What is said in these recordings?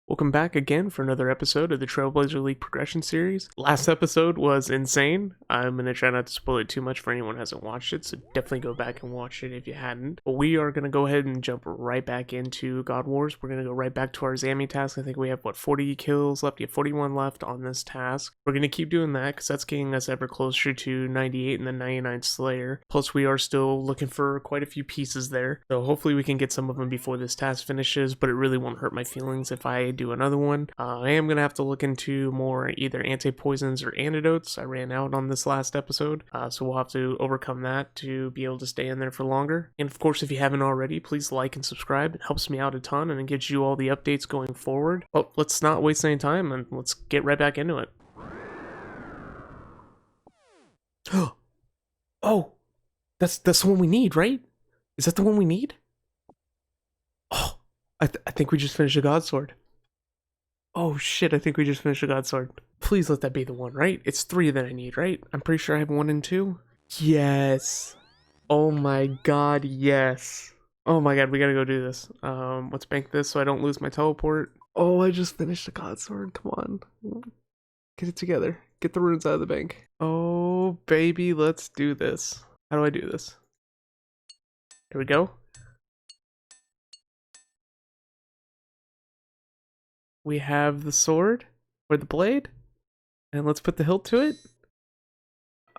Welcome back again for another episode of the Trailblazer League Progression Series. Last episode was insane. I'm going to try not to spoil it too much for anyone who hasn't watched it, so definitely go back and watch it if you hadn't. But we are going to go ahead and jump right back into God Wars. We're going to go right back to our Zammy task. I think we have, 40 kills left? You have 41 left on this task. We're going to keep doing that because that's getting us ever closer to 98 and then 99 Slayer. Plus, we are still looking for quite a few pieces there. So hopefully we can get some of them before this task finishes, but it really won't hurt my feelings if I do another one. I am going to have to look into more either anti-poisons or antidotes. I ran out on this last episode, so we'll have to overcome that to be able to stay in there for longer. And of course, if you haven't already, please like and subscribe. It helps me out a ton and it gives you all the updates going forward. Well, let's not waste any time and let's get right back into it. Oh, that's the one we need, right? Is that the one we need? Oh, I think we just finished a Godsword. Oh shit, I think we just finished a Godsword. Please let that be the one, right? It's 3 that I need, right? I'm pretty sure I have 1 and 2. Yes. Oh my god, yes. Oh my god, we gotta go do this. Let's bank this so I don't lose my teleport. Oh, I just finished a Godsword. Come on. Get it together. Get the runes out of the bank. Oh, baby, let's do this. How do I do this? Here we go. We have the sword, or the blade, and let's put the hilt to it.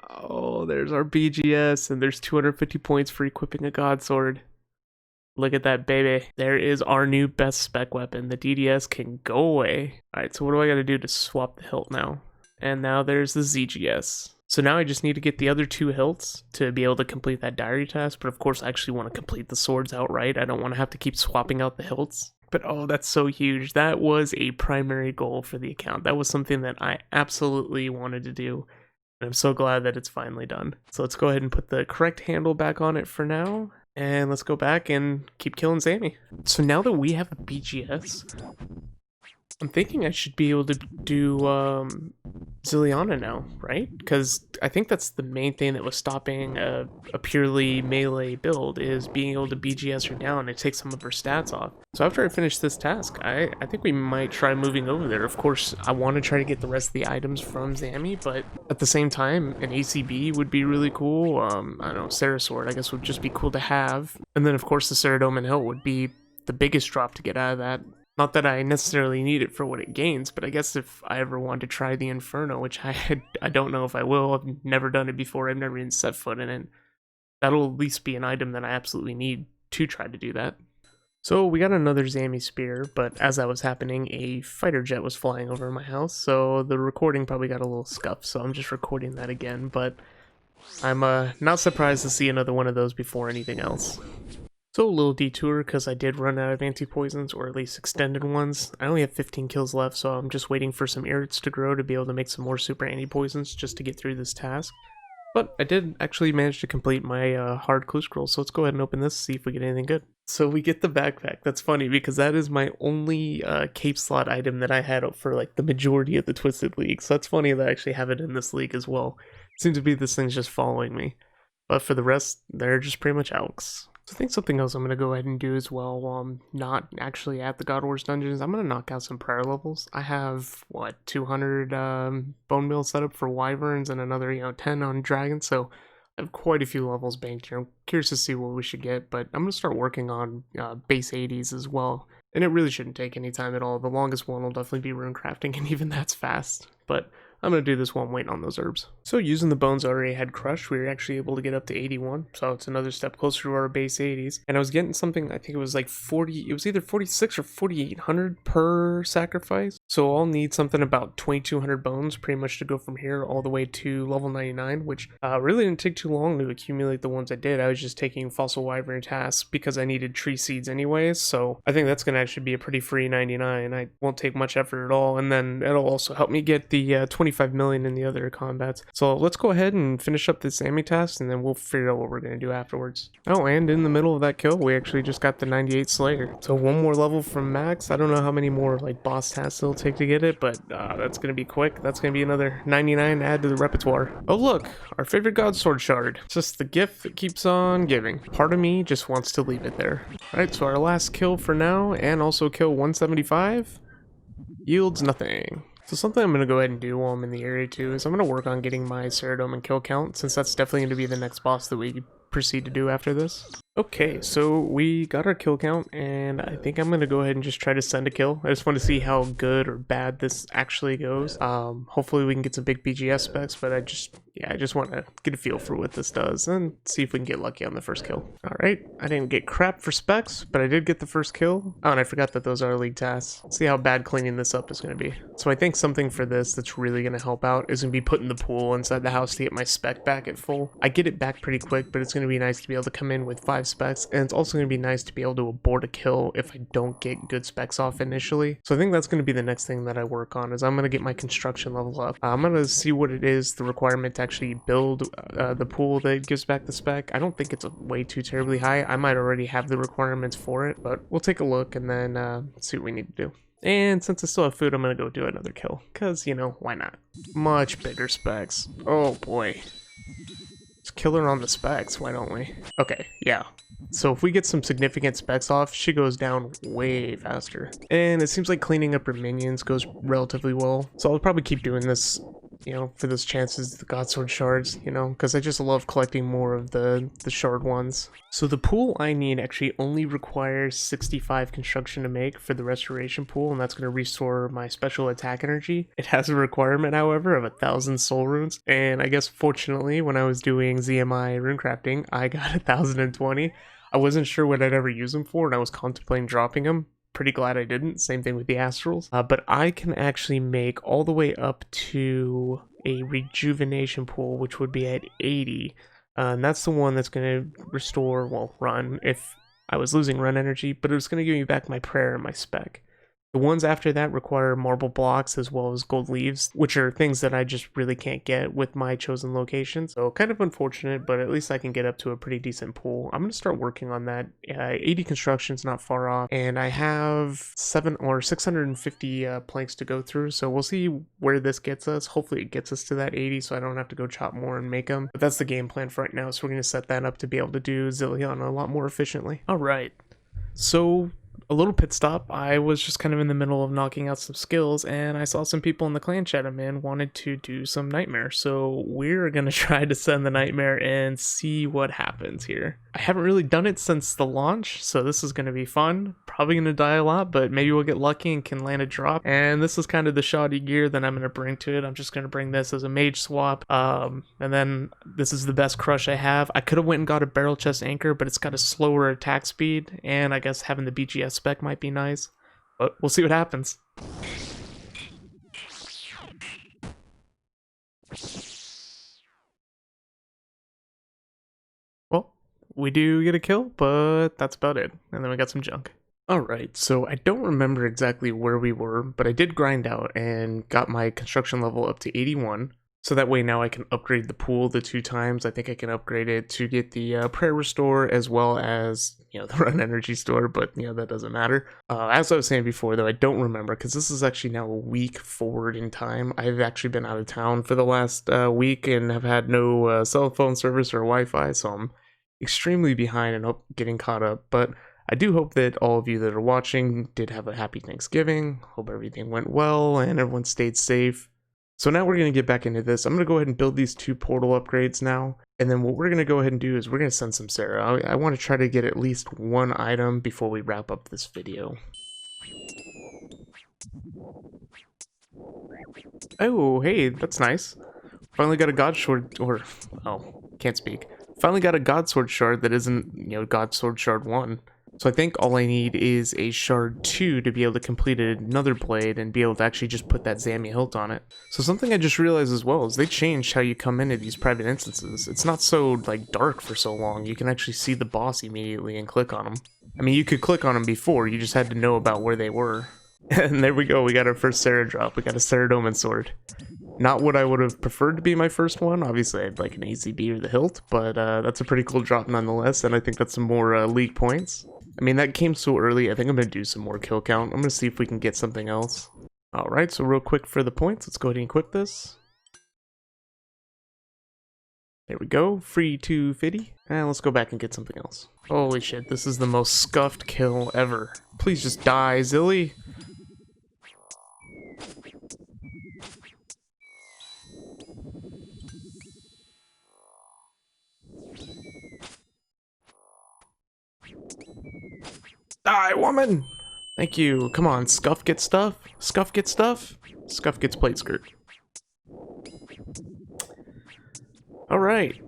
Oh, there's our BGS, and there's 250 points for equipping a Godsword. Look at that, baby. There is our new best spec weapon. The DDS can go away. Alright, so what do I gotta do to swap the hilt now? And now there's the ZGS. So now I just need to get the other 2 hilts to be able to complete that diary task, but of course I actually want to complete the swords outright. I don't want to have to keep swapping out the hilts. But oh, that's so huge. That was a primary goal for the account. That was something that I absolutely wanted to do. And I'm so glad that it's finally done. So let's go ahead and put the correct handle back on it for now. And let's go back and keep killing Zammy. So now that we have a BGS, I'm thinking I should be able to do Zilliana now, right? Because I think that's the main thing that was stopping a purely melee build, is being able to BGS her down and take some of her stats off. So after I finish this task, I think we might try moving over there. Of course, I want to try to get the rest of the items from Zammy, but at the same time, an ACB would be really cool. I don't know, Sarasword, I guess, would just be cool to have. And then, of course, the saradomin hilt would be the biggest drop to get out of that. Not that I necessarily need it for what it gains, but I guess if I ever want to try the Inferno, which I don't know if I will, I've never done it before, I've never even set foot in it, that'll at least be an item that I absolutely need to try to do that. So we got another Zammy spear, but as that was happening, a fighter jet was flying over my house, so the recording probably got a little scuffed, so I'm just recording that again, but I'm not surprised to see another one of those before anything else. So a little detour because I did run out of anti-poisons, or at least extended ones. I only have 15 kills left, so I'm just waiting for some irrits to grow to be able to make some more super anti-poisons just to get through this task. But I did actually manage to complete my hard clue scroll, so let's go ahead and open this, see if we get anything good. So we get the backpack. That's funny because that is my only cape slot item that I had for like the majority of the Twisted League. So that's funny that I actually have it in this league as well. Seems to be this thing's just following me. But for the rest, they're just pretty much Alks. So I think something else I'm going to go ahead and do as well while I'm not actually at the God Wars dungeons, I'm going to knock out some prayer levels. I have, 200 bone meal set up for wyverns and another, 10 on dragons, so I have quite a few levels banked here. I'm curious to see what we should get, but I'm going to start working on base 80s as well. And it really shouldn't take any time at all. The longest one will definitely be rune crafting, and even that's fast. But I'm going to do this while I'm waiting on those herbs. So using the bones I already had crushed, we were actually able to get up to 81. So it's another step closer to our base 80s. And I was getting something, I think it was like 40, it was either 46 or 4,800 per sacrifice. So I'll need something about 2,200 bones pretty much to go from here all the way to level 99, which really didn't take too long to accumulate the ones I did. I was just taking fossil wyvern tasks because I needed tree seeds anyways. So I think that's going to actually be a pretty free 99. I won't take much effort at all. And then it'll also help me get the 25 million in the other combats. So let's go ahead and finish up this Zammy task and then we'll figure out what we're going to do afterwards. Oh, and in the middle of that kill, we actually just got the 98 Slayer. So one more level from max. I don't know how many more like boss tasks it'll take to get it, but that's going to be quick. That's going to be another 99 to add to the repertoire. Oh look, our favorite Godsword shard. It's just the gift that keeps on giving. Part of me just wants to leave it there. Alright, so our last kill for now, and also kill 175. Yields nothing. So something I'm going to go ahead and do while I'm in the area too is I'm going to work on getting my saradomin kill count, since that's definitely going to be the next boss that we proceed to do after this. Okay, so we got our kill count, and I think I'm gonna go ahead and just try to send a kill. I just want to see how good or bad this actually goes. Hopefully we can get some big BGS specs, but I just want to get a feel for what this does and see if we can get lucky on the first kill. All right, I didn't get crap for specs, but I did get the first kill. Oh, and I forgot that those are league tasks. Let's see how bad cleaning this up is gonna be. So I think something for this that's really gonna help out is gonna be putting the pool inside the house to get my spec back at full. I get it back pretty quick, but it's gonna be nice to be able to come in with 5 specs, and it's also going to be nice to be able to abort a kill if I don't get good specs off initially. So I think that's going to be the next thing that I work on, is I'm going to get my construction level up. I'm going to see what it is, the requirement to actually build the pool that gives back the spec. I don't think it's way too terribly high. I might already have the requirements for it, but we'll take a look and then see what we need to do. And since I still have food, I'm going to go do another kill, because, you know, why not? Much bigger specs. Oh boy. Killer on the specs, why don't we? Okay, yeah. So if we get some significant specs off, she goes down way faster. And it seems like cleaning up her minions goes relatively well. So I'll probably keep doing this, you know, for those chances, the Godsword shards, you know, because I just love collecting more of the shard ones. So the pool I need actually only requires 65 construction to make for the restoration pool, and that's going to restore my special attack energy. It has a requirement, however, of 1,000 soul runes, and I guess fortunately when I was doing ZMI rune crafting, I got 1,020. I wasn't sure what I'd ever use them for, and I was contemplating dropping them. Pretty glad I didn't. Same thing with the astrals. But I can actually make all the way up to a rejuvenation pool, which would be at 80. And that's the one that's going to restore, well, run, if I was losing run energy, but it was going to give me back my prayer and my spec. The ones after that require marble blocks as well as gold leaves, which are things that I just really can't get with my chosen location. So kind of unfortunate, but at least I can get up to a pretty decent pool. I'm going to start working on that. 80 construction's not far off, and I have 650 planks to go through. So we'll see where this gets us. Hopefully it gets us to that 80 so I don't have to go chop more and make them. But that's the game plan for right now. So we're going to set that up to be able to do Zillion a lot more efficiently. All right. So a little pit stop. I was just kind of in the middle of knocking out some skills, and I saw some people in the clan chat I'm in wanted to do some nightmare, so we're gonna try to send the nightmare and see what happens here. I haven't really done it since the launch, so this is gonna be fun. Probably gonna die a lot, but maybe we'll get lucky and can land a drop. And this is kind of the shoddy gear that I'm gonna bring to it. I'm just gonna bring this as a mage swap, and then this is the best crush I have. I could have went and got a barrel chest anchor, but it's got a slower attack speed, and I guess having the BGS spec might be nice, but we'll see what happens. Well, we do get a kill, but that's about it, and then we got some junk. Alright, so I don't remember exactly where we were, but I did grind out and got my construction level up to 81. So that way now I can upgrade the pool the 2 times. I think I can upgrade it to get the prayer restore as well as, you know, the run energy store, but, you know, that doesn't matter. As I was saying before, though, I don't remember because this is actually now a week forward in time. I've actually been out of town for the last week and have had no cell phone service or Wi-Fi, so I'm extremely behind and getting caught up. But I do hope that all of you that are watching did have a happy Thanksgiving. Hope everything went well and everyone stayed safe. So now we're going to get back into this. I'm going to go ahead and build these 2 portal upgrades now. And then what we're going to go ahead and do is we're going to send some Sarah. I want to try to get at least 1 item before we wrap up this video. Oh, hey, that's nice. Finally got a Godsword, or, oh, can't speak. Finally got a Godsword shard that isn't, you know, Godsword shard 1. So I think all I need is a shard 2 to be able to complete another blade and be able to actually just put that Zami hilt on it. So something I just realized as well is they changed how you come into these private instances. It's not so like dark for so long. You can actually see the boss immediately and click on them. I mean, you could click on them before, you just had to know about where they were. And there we go, we got our first Sarah drop. We got a saradomin sword. Not what I would have preferred to be my first one. Obviously, I'd like an ACB or the hilt, but that's a pretty cool drop nonetheless, and I think that's some more league points. I mean, that came so early, I think I'm going to do some more kill count. I'm going to see if we can get something else. Alright, so real quick for the points, let's go ahead and equip this. There we go, free 250. And let's go back and get something else. Holy shit, this is the most scuffed kill ever. Please just die, Zilly. Die, woman! Thank you. Come on, Scuff gets stuff. Scuff gets stuff. Scuff gets plate skirt. Alright.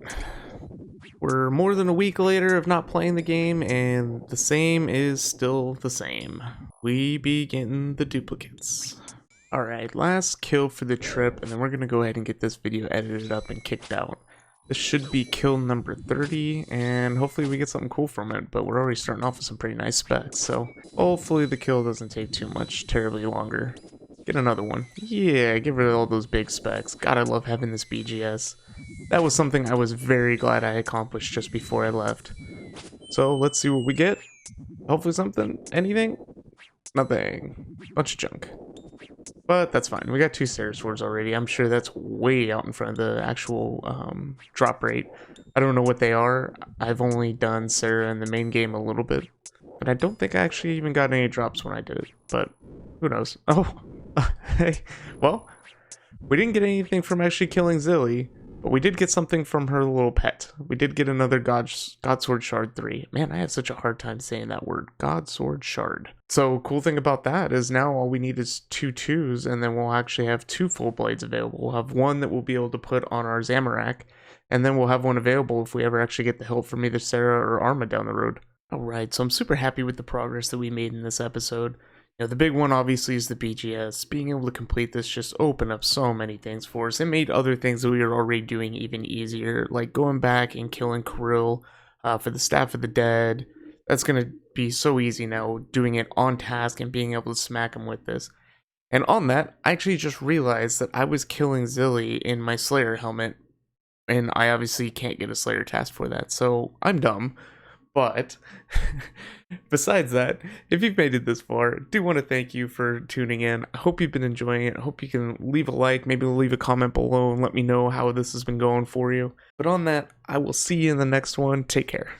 We're more than a week later of not playing the game, and the same is still the same. We be getting the duplicates. Alright, last kill for the trip, and then we're gonna go ahead and get this video edited up and kicked out. This should be kill number 30, and hopefully we get something cool from it, but we're already starting off with some pretty nice specs, so hopefully the kill doesn't take too much, terribly longer. Get another one. Yeah, get rid of all those big specs. God, I love having this BGS. That was something I was very glad I accomplished just before I left. So let's see what we get. Hopefully something. Anything? Nothing. Bunch of junk. But that's fine. We got 2 Sarah swords already. I'm sure that's way out in front of the actual drop rate. I don't know what they are. I've only done Sarah in the main game a little bit. But I don't think I actually even got any drops when I did it. But who knows? Oh, hey. Well, we didn't get anything from actually killing Zilly. But we did get something from her little pet. We did get another Godsword Shard 3. Man, I have such a hard time saying that word. Godsword Shard. So, cool thing about that is now all we need is 2 2s, and then we'll actually have 2 full blades available. We'll have one that we'll be able to put on our Zamorak, and then we'll have one available if we ever actually get the hilt from either Sarah or Arma down the road. Alright, so I'm super happy with the progress that we made in this episode. You know, the big one obviously is the BGS. Being able to complete this just opened up so many things for us. It made other things that we were already doing even easier, like going back and killing K'ril for the Staff of the Dead. That's going to be so easy now, doing it on task and being able to smack him with this. And on that, I actually just realized that I was killing Zilly in my Slayer helmet, and I obviously can't get a Slayer task for that, so I'm dumb. But besides that, if you've made it this far, I do want to thank you for tuning in. I hope you've been enjoying it. I hope you can leave a like, maybe leave a comment below and let me know how this has been going for you. But on that, I will see you in the next one. Take care.